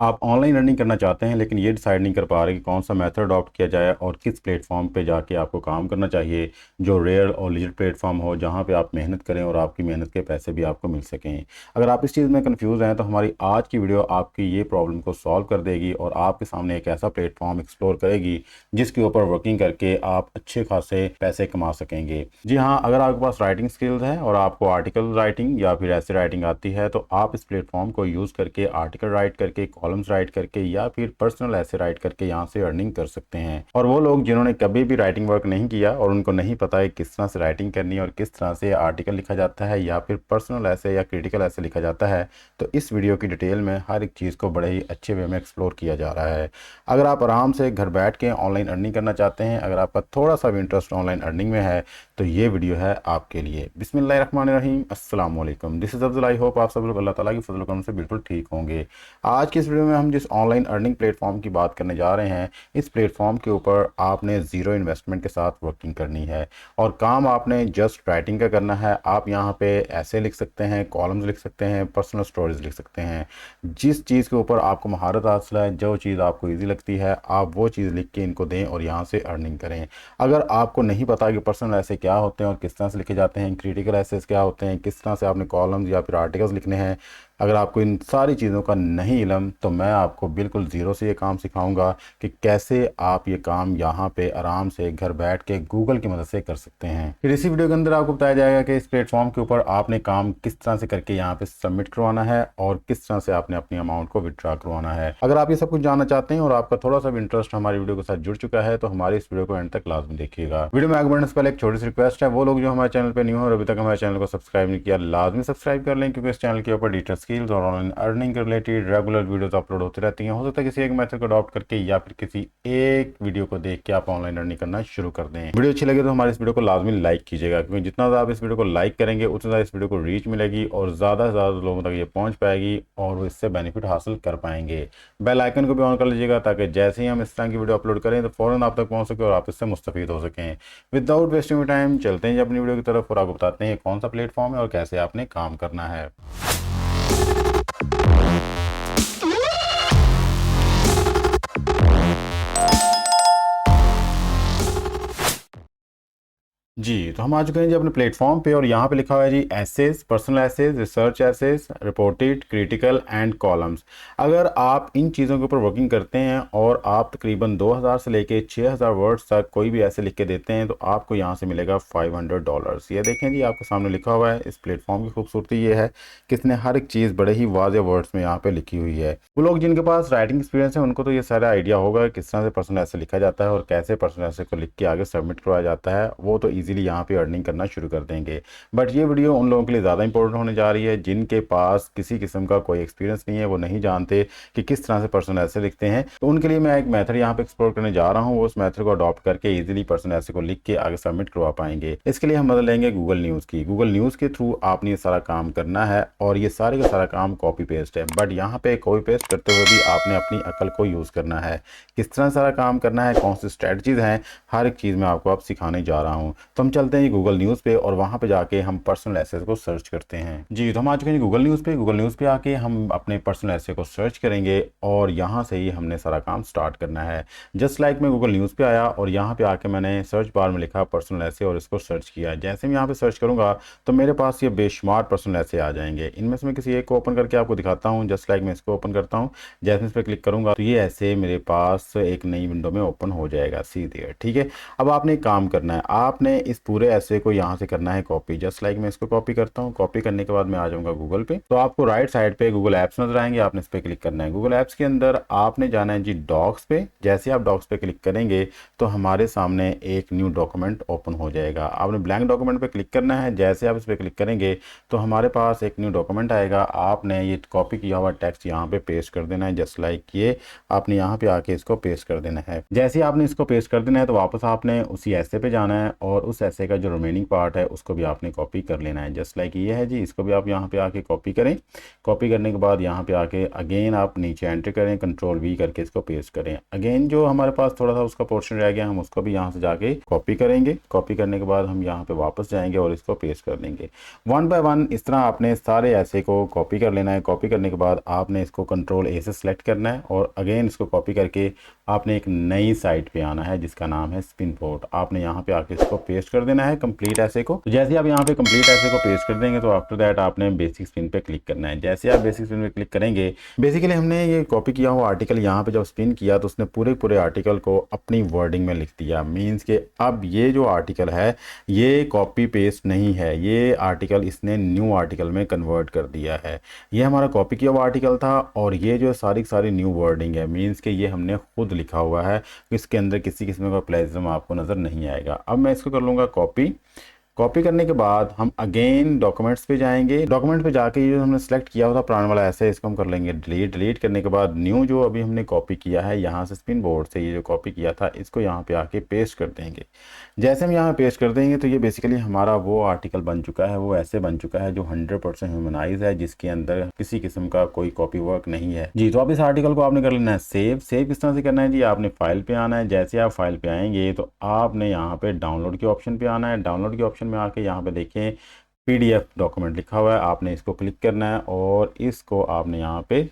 आप online earning करना चाहते हैं लेकिन ये डिसाइड नहीं कर पा रहे कि कौन सा मेथड अडॉप्ट किया जाए और किस प्लेटफॉर्म पे जाके आपको काम करना चाहिए जो रेयर और लीजिट प्लेटफॉर्म हो जहां पे आप मेहनत करें और आपकी मेहनत के पैसे भी आपको मिल सकें। अगर आप इस चीज़ में कंफ्यूज हैं तो हमारी आज की वीडियो आपकी ये प्रॉब्लम को सॉल्व कर देगी और आपके सामने एक ऐसा प्लेटफॉर्म एक्सप्लोर करेगी जिसके ऊपर वर्किंग करके आप अच्छे खासे पैसे कमा सकेंगे। जी हाँ, अगर आपके पास राइटिंग स्किल्स है और आपको आर्टिकल राइटिंग या फिर ऐसे राइटिंग आती है तो आप इस प्लेटफॉर्म को यूज़ करके आर्टिकल राइट करके, कॉलम्स राइट करके या फिर पर्सनल ऐसे राइट करके यहाँ से अर्निंग कर सकते हैं। और वो लोग जिन्होंने कभी भी राइटिंग वर्क नहीं किया और उनको नहीं पता है किस तरह से राइटिंग करनी है और किस तरह से आर्टिकल लिखा जाता है या फिर पर्सनल ऐसे या क्रिटिकल ऐसे लिखा जाता है, तो इस वीडियो की डिटेल में हर एक चीज़ को बड़े ही अच्छे वे में एक्सप्लोर किया जा रहा है। अगर आप आराम से घर बैठ के ऑनलाइन अर्निंग करना चाहते हैं, अगर आपका थोड़ा सा भी इंटरेस्ट ऑनलाइन अर्निंग में है तो ये वीडियो है आपके लिए। बिस्मिल्लाहिर्रहमानिर्रहीम, अस्सलाम वालेकुम। This is Afzal. I hope आप सब लोग अल्लाह ताला की फजल करम से बिल्कुल ठीक होंगे। आज की इस वीडियो में हम जिस ऑनलाइन अर्निंग प्लेटफॉर्म की बात करने जा रहे हैं, इस प्लेटफॉर्म के ऊपर आपने ज़ीरो इन्वेस्टमेंट के साथ वर्किंग करनी है और काम आपने जस्ट राइटिंग का करना है। आप यहाँ पे ऐसे लिख सकते हैं, कॉलम्स लिख सकते हैं, पर्सनल स्टोरीज लिख सकते हैं। जिस चीज़ के ऊपर आपको महारत हासिल है, जो चीज़ आपको ईजी लगती है, आप वो चीज़ लिख के इनको दें और यहाँ से अर्निंग करें। अगर आपको नहीं पता कि पर्सनल ऐसे क्या होते हैं और किस तरह से लिखे जाते हैं, क्रिटिकल ऐसेस क्या होते हैं, किस तरह से आपने कॉलम्स या फिर आर्टिकल्स लिखने हैं, अगर आपको इन सारी चीज़ों का नहीं इल्म तो मैं आपको बिल्कुल ज़ीरो से ये काम सिखाऊंगा कि कैसे आप ये काम यहाँ पे आराम से घर बैठ के गूगल की मदद से कर सकते हैं। फिर इसी वीडियो के अंदर आपको बताया जाएगा कि इस प्लेटफॉर्म के ऊपर आपने काम किस तरह से करके यहाँ पे सबमिट करवाना है और किस तरह से आपने अपनी अमाउंट को विड्रॉ करवाना है। अगर आप ये सब कुछ जानना चाहते हैं और आपका थोड़ा सा भी इंटरेस्ट हमारी वीडियो के साथ जुड़ चुका है तो हमारी इस वीडियो को एंड तक लाजमी देखिएगा। वीडियो में आगे बढ़ने से पहले एक छोटी सी रिक्वेस्ट है, वो लोग जो हमारे चैनल पर न्यू है और अभी तक हमारे चैनल को सब्सक्राइब नहीं किया, लाजमी सब्सक्राइब कर लें क्योंकि इस चैनल के ऊपर डिजिटल स्किल्स और ऑनलाइन अर्निंग के रिलेटेड रेगुलर वीडियोस अपलोड होती रहती हैं। हो सकता है किसी एक मेथड को अडॉप्ट करके या फिर किसी एक वीडियो को देख के आप ऑनलाइन अर्निंग करना शुरू कर दें। वीडियो अच्छी लगे तो हमारे इस वीडियो को लाजमी लाइक कीजिएगा क्योंकि जितना ज़्यादा आप इस वीडियो को लाइक करेंगे उतना ज़्यादा इस वीडियो को रीच मिलेगी और ज़्यादा से ज़्यादा लोगों तक ये पहुँच पाएगी और वो इससे बेनिफिट हासिल कर पाएंगे। बेल आइकन को भी ऑन कर लीजिएगा ताकि जैसे ही हम इस तरह की वीडियो अपलोड करें तो फ़ौरन आप तक पहुँच सके और आप इससे मुस्तफ़ीद हो सकें। विदाउट वेस्टिंग टाइम चलते हैं अपनी वीडियो की तरफ और आपको बताते हैं कौन सा प्लेटफॉर्म है और कैसे आपने काम करना है। जी, तो हम आ चुके हैं जी अपने प्लेटफॉर्म पे और यहाँ पे लिखा हुआ है जी essays, personal essays, research essays, reported, critical and columns. अगर आप इन चीज़ों के ऊपर वर्किंग करते हैं और आप तकरीबन 2000 से लेके 6000 वर्ड्स तक कोई भी ऐसे लिख के देते हैं तो आपको यहाँ से मिलेगा $500। ये देखें जी आपके सामने लिखा हुआ है। इस प्लेटफॉर्म की खूबसूरती ये है कि इसने हर एक चीज़ बड़े ही वाज़ेह वर्ड्स में यहाँ पे लिखी हुई है। वो लोग जिनके पास राइटिंग एक्सपीरियंस है उनको तो ये सारा आइडिया होगा किस तरह से पर्सनल ऐसे लिखा जाता है और कैसे पर्सनल ऐसे को लिख के आगे सबमिट करवाया जाता है, वो तो इजीली यहाँ पे अर्निंग करना शुरू कर देंगे। बट ये वीडियो उन लोगों के लिए ज़्यादा इंपॉर्टेंट होने जा रही है जिनके पास किसी किस्म का कोई एक्सपीरियंस नहीं है, वो नहीं जानते कि किस तरह से पर्सनल ऐसे लिखते हैं। तो उनके लिए मैं एक मेथड यहाँ पे एक्सप्लोर करने जा रहा हूँ, वो उस मेथड को अडॉप्ट करके ईजिली पर्सनल ऐसे को लिख के आगे सबमिट करवा पाएंगे। इसके लिए हम मदद लेंगे गूगल न्यूज़ की। गूगल न्यूज़ के थ्रू आपने ये सारा काम करना है और ये सारे का सारा काम कॉपी पेस्ट है, बट यहाँ पे कॉपी पेस्ट करते हुए भी आपने अपनी अकल को यूज़ करना है। किस तरह सारा काम करना है, कौन सी स्ट्रेटजीज हैं, हर एक चीज़ में आपको आप सिखाने जा रहा हूँ। तो हम चलते हैं गूगल न्यूज़ पे और वहाँ पे जाके हम पर्सनल ऐसे को सर्च करते हैं। जी, तो हम आ चुके हैं गूगल न्यूज़ पे। गूगल न्यूज़ पे आके हम अपने पर्सनल ऐसे को सर्च करेंगे और यहाँ से ही हमने सारा काम स्टार्ट करना है। जस्ट लाइक मैं गूगल न्यूज़ पे आया और यहाँ पे आके मैंने सर्च बार में लिखा पर्सनल ऐसे और इसको सर्च किया। जैसे मैं यहाँ पे सर्च करूँगा तो मेरे पास ये बेशुमार पर्सनल ऐसे आ जाएंगे। इनमें से मैं किसी एक को ओपन करके आपको दिखाता हूँ। जस्ट लाइक मैं इसको ओपन करता हूँ, जैसे इस पर क्लिक करूँगा तो ये ऐसे मेरे पास एक नई विंडो में ओपन हो जाएगा सीधे। ठीक है, अब आपने एक काम करना है, आपने इस पूरे ऐसे को यहाँ से करना है कॉपी। जस्ट लाइक मैं इसको कॉपी करता हूँ। कॉपी करने के बाद मैं आ जाऊँगा गूगल पे, तो आपको राइट साइड पे गूगल ऐप्स नजर आएंगे, आपने इस पर क्लिक करना है। गूगल ऐप्स के अंदर आपने जाना है जी डॉक्स पे। जैसे आप डॉक्स पे क्लिक करेंगे तो हमारे सामने एक न्यू डॉक्यूमेंट ओपन हो जाएगा। आपने ब्लैंक डॉक्यूमेंट पे क्लिक करना है। जैसे आप इस पर क्लिक करेंगे तो हमारे पास एक न्यू डॉक्यूमेंट आएगा। आपने ये कॉपी किया हुआ टेक्स्ट यहाँ पे पेस्ट कर देना है। जस्ट लाइक ये आपने यहाँ पे आके इसको पेस्ट कर देना है। जैसे आपने इसको पेस्ट कर देना है तो वापस आपने उसी ऐसे पे जाना है और उस उस ऐसे का जो रिमेनिंग पार्ट है उसको भी आपने कॉपी कर लेना है। जस्ट लाइक ये है जी, इसको भी आप यहाँ पे आके कॉपी करें। कॉपी करने के बाद यहाँ पे आके अगेन आप नीचे एंटर करें, कंट्रोल वी करके इसको पेस्ट करें। अगेन जो हमारे पास थोड़ा सा उसका पोर्शन रह गया, हम उसको भी यहाँ से जाके कॉपी करेंगे। कॉपी करने के बाद हम यहाँ पे वापस जाएंगे और इसको पेस्ट कर देंगे। वन बाय वन इस तरह आपने सारे ऐसे को कॉपी कर लेना है। कॉपी करने के बाद आपने इसको कंट्रोल ए से सिलेक्ट करना है और अगेन इसको कॉपी करके आपने एक नई साइट पे आना है जिसका नाम है स्पिनबोर्ड। आपने यहाँ पे आके इसको पेस्ट कर देना है कंप्लीट ऐसे को। तो जैसे आप यहाँ पे कंप्लीट ऐसे को पेस्ट कर देंगे तो आफ्टर दैट आपने बेसिक स्पिन पे क्लिक करना है। जैसे आप बेसिक स्पिन पे क्लिक करेंगे, बेसिकली हमने ये कॉपी किया हुआ आर्टिकल यहाँ पे जब स्पिन किया तो उसने पूरे आर्टिकल को अपनी वर्डिंग में लिख दिया। मीन्स के अब ये जो आर्टिकल है ये कॉपी पेस्ट नहीं है, ये आर्टिकल इसने न्यू आर्टिकल में कन्वर्ट कर दिया है। ये हमारा कॉपी किया हुआ आर्टिकल था और ये जो सारी सारी न्यू वर्डिंग है, मीन्स के ये हमने खुद लिखा हुआ है। इसके अंदर किसी किस्म का प्लेजम आपको नज़र नहीं आएगा। अब मैं इसको कर लूँगा कॉपी। कॉपी करने के बाद हम अगेन डॉक्यूमेंट्स पे जाएंगे। डॉक्यूमेंट पे जाके ये जो हमने सेलेक्ट किया हुआ था पुराना वाला ऐसे, इसको हम कर लेंगे डिलीट। डिलीट करने के बाद न्यू जो अभी हमने कॉपी किया है यहाँ से स्पिन बोर्ड से, ये जो कॉपी किया था इसको यहाँ पे आके पेस्ट कर देंगे। जैसे हम यहाँ पेस्ट कर देंगे तो ये बेसिकली हमारा वो आर्टिकल बन चुका है, वो ऐसे बन चुका है जो 100% ह्यूमनाइज है, जिसके अंदर किसी किस्म का कोई कॉपी वर्क नहीं है जी। तो अब इस आर्टिकल को आपने कर लेना है सेव। सेव किस तरह से करना है जी, आपने फाइल पे आना है। जैसे आप फाइल पे आएंगे तो आपने यहाँ पे डाउनलोड के ऑप्शन पे आना है। डाउनलोड के ऑप्शन में आके यहाँ पे देखें PDF डॉक्यूमेंट लिखा हुआ है, आपने इसको क्लिक करना है और इसको आपने यहाँ पे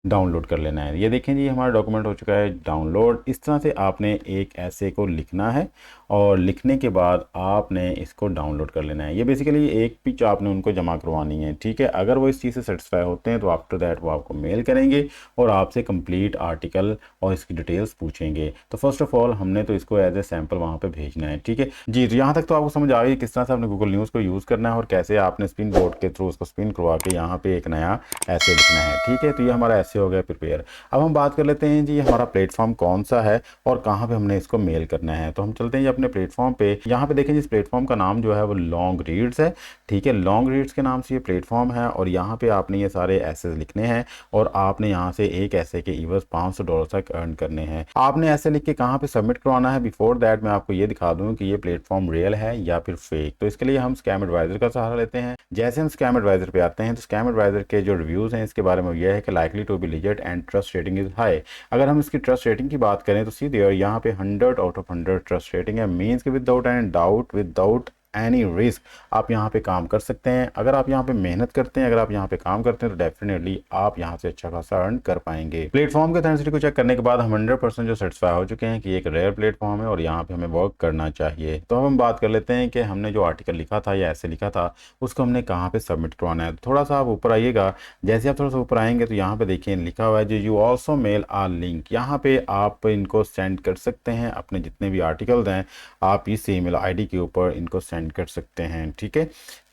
डाउनलोड कर लेना है। ये देखें जी हमारा डॉक्यूमेंट हो चुका है डाउनलोड। इस तरह से आपने एक ऐसे को लिखना है और लिखने के बाद आपने इसको डाउनलोड कर लेना है। ये बेसिकली एक पिच आपने उनको जमा करवानी है, ठीक है। अगर वो इस चीज़ से सेटिस्फाई होते हैं तो आफ्टर दैट वो आपको मेल करेंगे और आपसे कंप्लीट आर्टिकल और इसकी डिटेल्स पूछेंगे। तो फर्स्ट ऑफ ऑल हमने तो इसको एज ए सैम्पल वहाँ पर भेजना है, ठीक है जी। तो यहाँ तक तो आपको समझ आ गई किस तरह से आपने गूगल न्यूज़ को यूज़ करना है और कैसे आपने स्पिन बोर्ड के थ्रू उसको स्पिन करवा के यहाँ पे एक नया ऐसे लिखना है, ठीक है। तो ये हमारा ऐसे हो गया प्रिपेयर। अब हम बात कर लेते हैं जी हमारा प्लेटफॉर्म कौन सा है और कहाँ पे हमने इसको मेल करना है। तो हम चलते हैं जी अपने प्लेटफॉर्म पे। यहाँ पे देखें जिस प्लेटफॉर्म का नाम जो है वो लॉन्ग रीड्स है, ठीक है। लॉन्ग रीड्स के नाम से ये प्लेटफॉर्म है और यहाँ पे आपने ये सारे ऐसे लिखने हैं और आपने यहाँ से एक ऐसे के इवज $500 तक अर्न करने हैं। आपने ऐसे लिख के कहाँ पे सबमिट करवाना है, बिफोर दैट मैं आपको ये दिखा दूँ कि ये प्लेटफॉर्म रियल है या फिर फेक। तो इसके लिए हम स्कैम एडवाइजर का सहारा लेते हैं। जैसे हम स्कैम एडवाइजर पे आते हैं तो स्कैम एडवाइजर के जो रिव्यूज़ हैं इसके बारे में यह है कि likely to be legit and trust rating is high. अगर हम इसकी ट्रस्ट रेटिंग की बात करें तो सीधे यहाँ पे 100 आउट ऑफ 100 ट्रस्ट रेटिंग है। मीन्स कि without any doubt, without any risk आप यहाँ पे काम कर सकते हैं। अगर आप यहाँ पे मेहनत करते हैं, अगर आप यहाँ पे काम करते हैं तो डेफिनेटली आप यहाँ से अच्छा खासा अर्न कर पाएंगे। प्लेटफॉर्म के ऑथेंटिसिटी को चेक करने के बाद हम 100% जो सेटिस्फाई हो चुके हैं कि एक रेयर प्लेटफॉर्म है और यहाँ पे हमें वर्क करना चाहिए। तो अब हम बात कर लेते हैं कि हमने जो आर्टिकल लिखा था या ऐसे लिखा था उसको हमने कहाँ पे सबमिट करवाना है। थोड़ा सा आप ऊपर आइएगा। जैसे आप थोड़ा सा ऊपर आएंगे तो यहाँ पे देखिए लिखा हुआ है जो you also mail or link. यहाँ पे आप इनको सेंड कर सकते हैं, अपने जितने भी आर्टिकल्स हैं आप इस ईमेल ID के ऊपर इनको सेंड कर सकते हैं, ठीक है।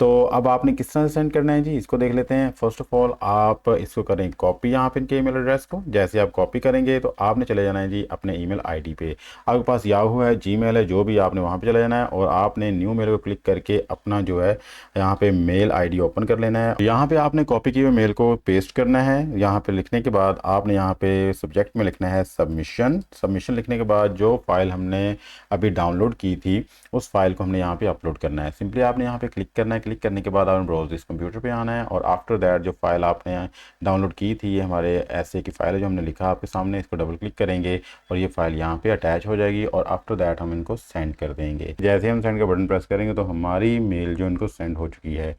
तो अब आपने किस तरह से सेंड करना है जी, इसको देख लेते हैं। फर्स्ट ऑफ ऑल आप इसको करें कॉपी यहाँ पे इनके ईमेल एड्रेस को। जैसे आप कॉपी करेंगे तो आपने चले जाना है जी अपने ईमेल ID पे। आपके पास याहू है, जीमेल है, जो भी आपने वहाँ पे चले जाना है और आपने न्यू मेल को क्लिक करके अपना जो है यहाँ पे मेल ID ओपन कर लेना है। यहाँ पे आपने कॉपी किए हुए मेल को पेस्ट करना है। यहाँ पे लिखने के बाद आपने यहाँ पे सब्जेक्ट में लिखना है सबमिशन। सबमिशन लिखने के बाद जो फाइल हमने अभी डाउनलोड की थी उस फाइल को हमने यहाँ पे अपलोड करना है। सिंपली आपने यहाँ पे क्लिक करना है। क्लिक करने के बाद आपने ब्राउज़र इस कंप्यूटर पे आना है और आफ्टर दैट जो फाइल आपने डाउनलोड की थी ये हमारे ऐसे की फाइल है जो हमने लिखा आपके सामने, इसको डबल क्लिक करेंगे और ये फाइल यहाँ पे अटैच हो जाएगी और आफ्टर दैट हम इनको सेंड कर देंगे। जैसे हम सेंड का बटन प्रेस करेंगे तो हमारी मेल जो इनको सेंड हो चुकी है।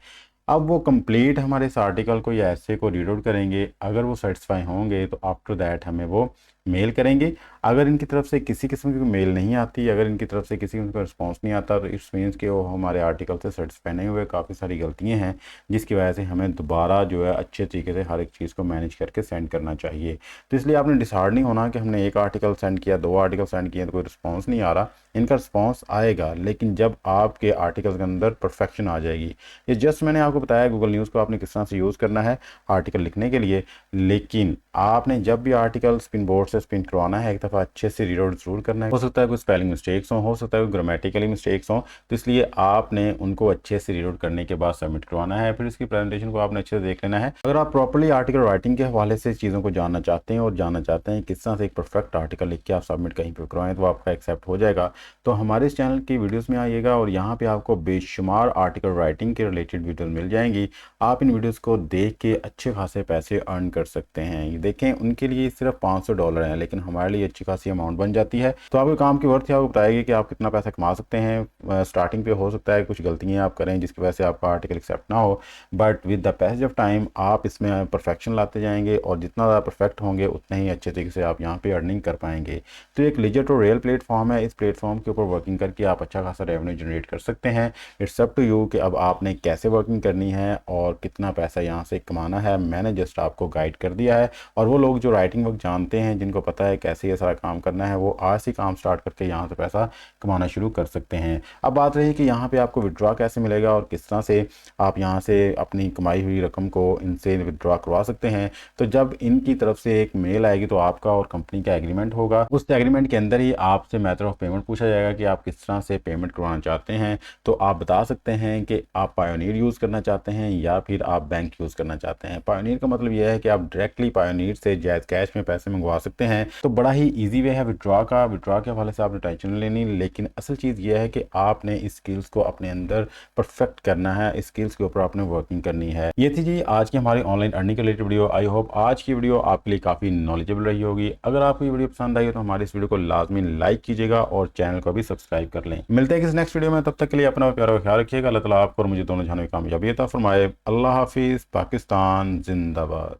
अब वो कंप्लीट हमारे इस आर्टिकल को या ऐसे को रीड आउट करेंगे। अगर वो सेटिस्फाई होंगे तो आफ्टर दैट हमें वो मेल करेंगे। अगर इनकी तरफ से किसी किस्म की मेल नहीं आती, अगर इनकी तरफ से किसी किस्म का रिस्पॉन्स नहीं आता तो इट्स मीन्स कि वो हमारे आर्टिकल से सेटिस्फाई नहीं हुए। काफ़ी सारी गलतियां हैं जिसकी वजह से हमें दोबारा जो है अच्छे तरीके से हर एक चीज़ को मैनेज करके सेंड करना चाहिए। तो इसलिए आपने डिसाइड नहीं होना कि हमने एक आर्टिकल सेंड किया, 2 आर्टिकल सेंड किए तो कोई रिस्पॉन्स नहीं आ रहा। इनका रिस्पॉन्स आएगा लेकिन जब आपके आर्टिकल के अंदर परफेक्शन आ जाएगी। ये जस्ट मैंने आपको बताया गूगल न्यूज़ को आपने किस तरह से यूज़ करना है आर्टिकल लिखने के लिए, लेकिन आपने जब भी आर्टिकल स्पिन बोर्ड से स्पिन करवाना है एक दफ़ा अच्छे से रीड आउट जरूर करना है। हो सकता है कोई स्पेलिंग मिस्टेक्स हो सकता है कोई ग्रामेटिकली मिस्टेक्स हो, तो इसलिए आपने उनको अच्छे से रीड आउट करने के बाद सबमिट करवाना है। फिर इसकी प्रेजेंटेशन को आपने अच्छे से देख लेना है। अगर आप प्रॉपर्ली आर्टिकल राइटिंग के हवाले से चीज़ों को जानना चाहते हैं और जानना चाहते हैं किस तरह से एक परफेक्ट आर्टिकल लिख के आप सबमिट कहीं पर करवाएं तो आपका एक्सेप्ट हो जाएगा, तो हमारे इस चैनल की वीडियोस में आइएगा और यहाँ पे आपको बेशुमार आर्टिकल राइटिंग के रिलेटेड वीडियोस मिल जाएंगी। आप इन वीडियोस को देख के अच्छे खासे पैसे अर्न कर सकते हैं। ये देखें, उनके लिए सिर्फ $500 है, लेकिन हमारे लिए अच्छी खासी अमाउंट बन जाती है। तो आपके काम की वर्थ है, आपको बताएगी कि आप कितना पैसा कमा सकते हैं। स्टार्टिंग पे हो सकता है कुछ गलतियाँ आप करें जिसकी वजह से आपका आर्टिकल एक्सेप्ट ना हो, but with the passage of time आप इसमें परफेक्शन लाते जाएंगे और जितना ज़्यादा परफेक्ट होंगे उतना ही अच्छे तरीके से आप यहाँ पे अर्निंग कर पाएंगे। तो एक लेजिट और रियल प्लेटफॉर्म है। इस प्लेटफॉर्म के ऊपर वर्किंग करके आप अच्छा खासा रेवेन्यू जनरेट कर सकते हैं। इट्स अप टू यू कि अब आपने कैसे वर्किंग करनी है और कितना पैसा यहाँ से कमाना है। मैंने जस्ट आपको गाइड कर दिया है, और वो लोग जो राइटिंग वर्क जानते हैं, जिनको पता है कैसे ये सारा काम करना है, वो आज से काम स्टार्ट करके यहाँ से पैसा कमाना शुरू कर सकते हैं। अब बात रही कि यहाँ पे आपको विड्रॉ कैसे मिलेगा और किस तरह से आप यहाँ से अपनी कमाई हुई रकम को इनसे विड्रॉ करवा सकते हैं। तो जब इनकी तरफ से एक मेल आएगी तो आपका और कंपनी का एग्रीमेंट होगा। उस एग्रीमेंट के अंदर ही आपसे मेथड ऑफ पेमेंट पूछा जाएगा कि आप किस तरह से पेमेंट करवाना चाहते हैं। तो आप बता सकते हैं कि आप पायोनियर यूज़ करना चाहते हैं या फिर आप बैंक यूज़ करना चाहते हैं। पायोनियर का मतलब यह है कि आप डायरेक्टली पायोनियर से जायज़ कैश में पैसे मंगवा सकते हैं। तो बड़ा ही ईजी वे है विड्रॉ का। विड्रॉ के हवाले से आपने टेंशन नहीं लेनी, लेकिन असल चीज़ यह है कि आपने इस स्किल्स को अपने अंदर परफेक्ट करना है। इस स्किल्स के ऊपर आपने वर्किंग करनी है। ये थी जी आज की हमारी ऑनलाइन अर्निंग के रिलेटेड वीडियो। आई होप आज की वीडियो आपके लिए काफ़ी नॉलेजेबल रही होगी। अगर आपको ये वीडियो पसंद आई हो तो हमारी इस वीडियो को लाजमी लाइक कीजिएगा और चैनल को भी सब्सक्राइब कर लें। मिलते हैं किसी नेक्स्ट वीडियो में, तब तक के लिए अपना प्यारा ख्याल रखिएगा। अल्लाह ताला आपको और मुझे दोनों जहानों में कामयाबी अता फरमाए। अल्लाह हाफिज़। पाकिस्तान जिंदाबाद।